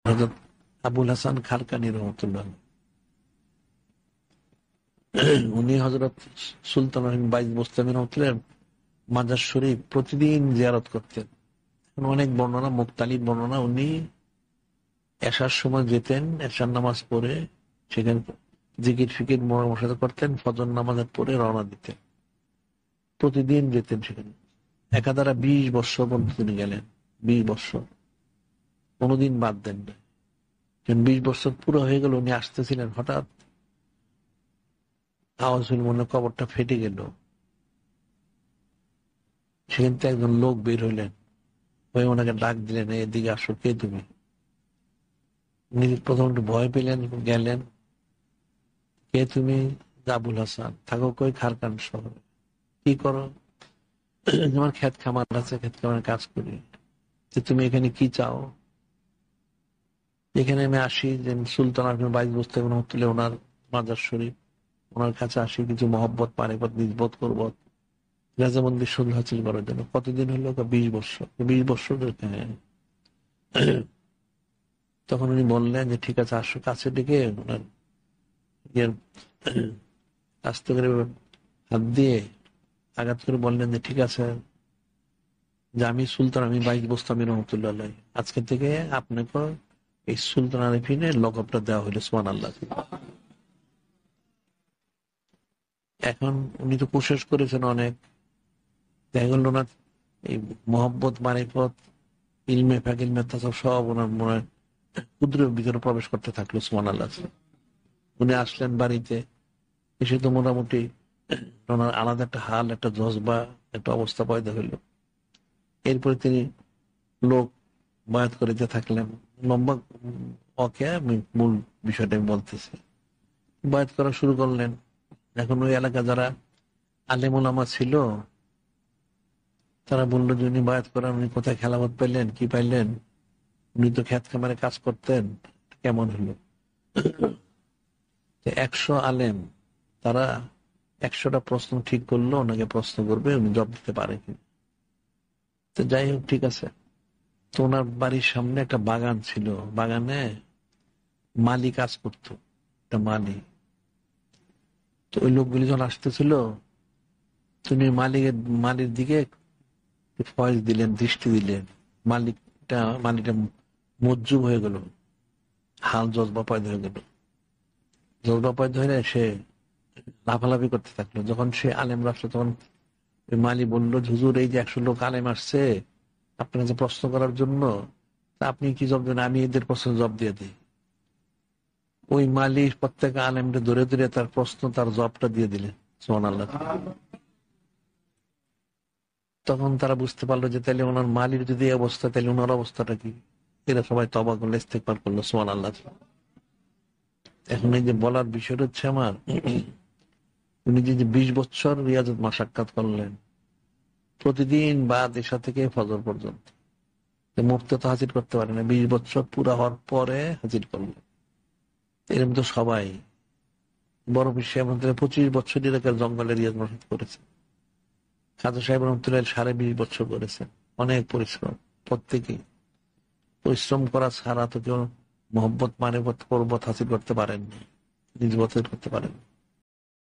হযরত আবুল হাসান খারকানি রহমতুল্লাহ, উনি হযরত সুলতান বাইজ বোস্তামি রহমতুল্লাহ মাজার শরীফ প্রতিদিন জিয়ারত করতেন। অনেক বর্ণনা, মুক্তালিফ বর্ণনা। উনি এশার সময় যেতেন, এশার নামাজ পড়ে সেখানে জিকির ফিকির মশাতে করতেন, ফজর নামাজের পরে রওনা দিতেন, প্রতিদিন যেতেন সেখানে। একাধারা 20 বৎসর পর্যন্ত তিনি গেলেন, 20 বৎসর, কোনোদিন বাদ দেন না। 20 বছর পুরো হয়ে গেল, উনি আসতেছিলেন, হঠাৎ আওয়াজ হইল, মনে কবরটা ফেটে গেল। সেখান থেকে একজন লোক বের হইলেন, হয়ে ওনাকে ডাক দিলেন, এদিকে আসো, কে তুমি? উনি প্রথম একটু ভয় পেলেন, গেলেন। কে তুমি? আবুল হাসান। থাকো কই? খারকান শহরে। কি করো? আমার ক্ষেত খামার আছে, ক্ষেত খামারের কাজ করি। যে তুমি এখানে কি চাও? এখানে আমি আসি যে সুলতান আহমেদ বাইজ বুঝতে তুলে ওনার মাজার শরীফ, ওনার কাছে আসি কিছু মহব্বত পানিপত নিজবোধ করবো, রাজামন্দির সুন্দর হাসিল করার জন্য। কতদিন হলো? 20 বছর। 20 বছর। হ্যাঁ। তখন উনি বললেন যে ঠিক আছে, আসো। কাছে ডেকে ওনার আস্তে করে হাত দিয়ে আঘাত করে বললেন যে ঠিক আছে, যে আমি সুলতান, আমি বাইক বোস্তামি রহমতুল্লাহ, আজকে থেকে আপনাকে এই সুলতান আরিফিনের লকবটা দেওয়া হইলো। সুবহানাল্লাহ। এখন উনি তো কোশিশ করেছেন অনেক, দেখা গেল না এই মহব্বত মারিফত ইলমে ফাকিল মেথাসব সব ওনার মনে ক্ষুদ্রের ভিতরে প্রবেশ করতে থাকলো। সুবহানাল্লাহ। উনি আসলেন বাড়িতে, এসে তো মোটামুটি ওনার আলাদা একটা হাল, একটা জজবা, একটা অবস্থা পয়দা হইল। এরপরে তিনি লোক বয়াত করিতে থাকলেন। লম্বা ওকে, আমি মূল বিষয়টা আমি বলতেছি। বয়াত করা শুরু করলেন। এখন ওই এলাকা যারা আলেম ওলামা ছিল, তারা বললো যে উনি বয়াত করেন, উনি কোথায় খেলাফত পাইলেন, কি পাইলেন? উনি তো খেত খামারে কাজ করতেন, কেমন হলো? 100 আলেম, তারা 100টা প্রশ্ন ঠিক করলো, ওনাকে প্রশ্ন করবে, উনি জবাব দিতে পারে কিনা। তো যাই হোক, ঠিক আছে। তো ওনার বাড়ির সামনে একটা বাগান ছিল, বাগানে মালি কাজ করতো, একটা মালি। তো ওই লোকগুলি যখন আসতেছিল, তুমি মালির দিকে ফয়েজ দিলেন, দৃষ্টি দিলেন। মালিকটা মজ্জুব হয়ে গেল, হাল জজবা পয়দা হয়ে গেল। জজবা পয়দা হয়ে সে লাফালাফি করতে থাকলো। যখন সে আলেমরা আসলো, তখন ওই মালি বললো, হুজুর, এই যে 100 লোক আলেম আসছে আপনার কাছে প্রশ্ন করার জন্য, তা আপনি কি জবাব দেন? আমি এদের প্রশ্ন জবাব দিয়ে দিই। ওই মালি প্রত্যেক আলেমকে ধরে ধরে তার প্রশ্ন, তার জবাবটা দিয়ে দিলেন। সুবহানাল্লাহ। তখন তারা বুঝতে পারলো যে তাহলে ওনার মালির যদি এই অবস্থা, তাহলে ওনার অবস্থাটা কি? এরা সবাই তওবা করলো, ইস্তেগফার করলো। সুবহানাল্লাহ। এখন এই যে বলার বিষয়টা হচ্ছে আমার, উনি যে 20 বছর রিয়াজত মাশাক্কাত করলেন, প্রতিদিন বাদ এশা থেকে ফজর পর্যন্ত, মুফতি তো হাজির করতে পারে না, 20 বছর পুরা হওয়ার পরে হাজির করলেন। এরকম তো সবাই বড় বিশ্বে 25 বছর এলাকার জঙ্গলে রিয়াজ মাসাত করেছে। খাজা সাহেব রহমতুল্লাহ 20.5 বছর করেছেন। অনেক পরিশ্রম। প্রত্যেকেই পরিশ্রম করা ছাড়া তো কেউ মহব্বত মানেবত পর্বত হাসিল করতে পারেননি, নিজ বছর করতে পারেন।